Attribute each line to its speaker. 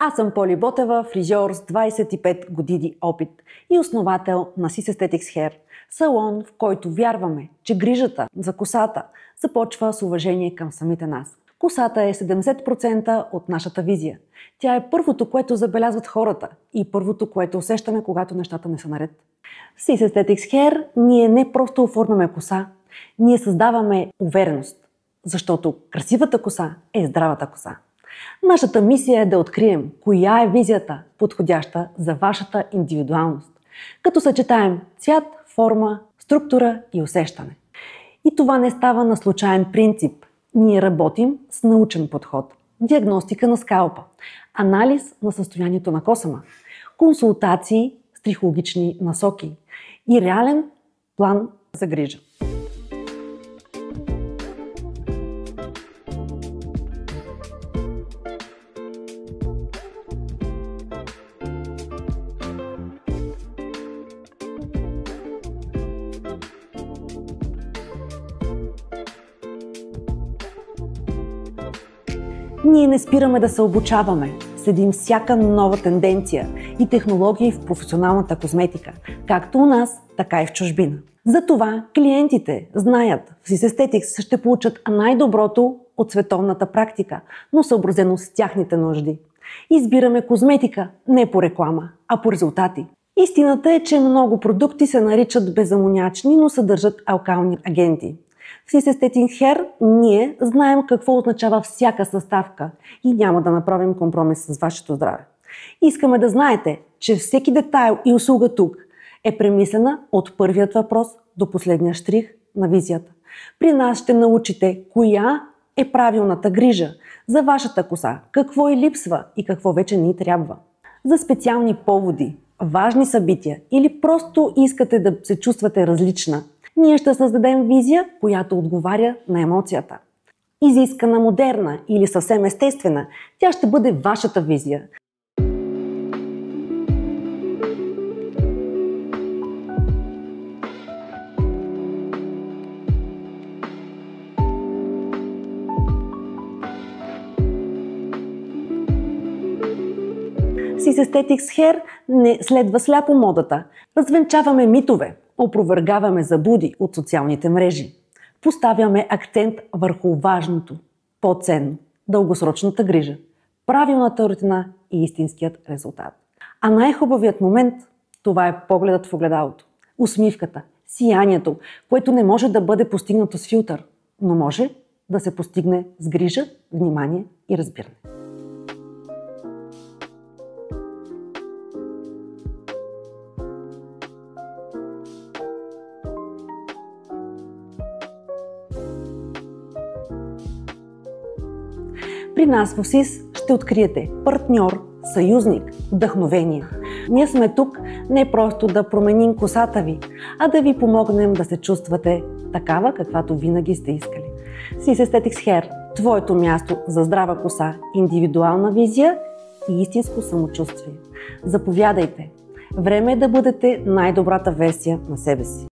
Speaker 1: Аз съм Поли Ботева, фризьор с 25 години опит и основател на Sis Aesthetics Hair, салон, в който вярваме, че грижата за косата започва с уважение към самите нас. Косата е 70% от нашата визия. Тя е първото, което забелязват хората и първото, което усещаме, когато нещата не са наред. В Sis Aesthetics Hair ние не просто оформяме коса, ние създаваме увереност, защото красивата коса е здравата коса. Нашата мисия е да открием коя е визията, подходяща за вашата индивидуалност, като съчетаем цвят, форма, структура и усещане. И това не става на случайен принцип. Ние работим с научен подход, диагностика на скалпа, анализ на състоянието на косама, консултации с трихологични насоки и реален план за грижа. Ние не спираме да се обучаваме, следим всяка нова тенденция и технологии в професионалната козметика, както у нас, така и в чужбина. Затова клиентите знаят, в Sis Aesthetics ще получат най-доброто от световната практика, но съобразено с тяхните нужди. Избираме козметика не по реклама, а по резултати. Истината е, че много продукти се наричат безамонячни, но съдържат алкални агенти. В Sis Aesthetics Hair ние знаем какво означава всяка съставка и няма да направим компромис с вашето здраве. Искаме да знаете, че всеки детайл и услуга тук е премислена от първият въпрос до последния штрих на визията. При нас ще научите коя е правилната грижа за вашата коса, какво й липсва и какво вече ни трябва. За специални поводи, важни събития или просто искате да се чувствате различна, ние ще създадем визия, която отговаря на емоцията. Изискана, модерна или съвсем естествена, тя ще бъде вашата визия. Sis Aesthetics Hair не следва сляпо модата. Развенчаваме митове, опровергаваме заблуди от социалните мрежи. Поставяме акцент върху важното, по-ценно, дългосрочната грижа, правилната рутина и истинският резултат. А най-хубавият момент, това е погледът в огледалото, усмивката, сиянието, което не може да бъде постигнато с филтър, но може да се постигне с грижа, внимание и разбиране. При нас в Sis ще откриете партньор, съюзник, вдъхновение. Ние сме тук не просто да променим косата ви, а да ви помогнем да се чувствате такава, каквато винаги сте искали. Sis Aesthetics Hair – твоето място за здрава коса, индивидуална визия и истинско самочувствие. Заповядайте! Време е да бъдете най-добрата версия на себе си.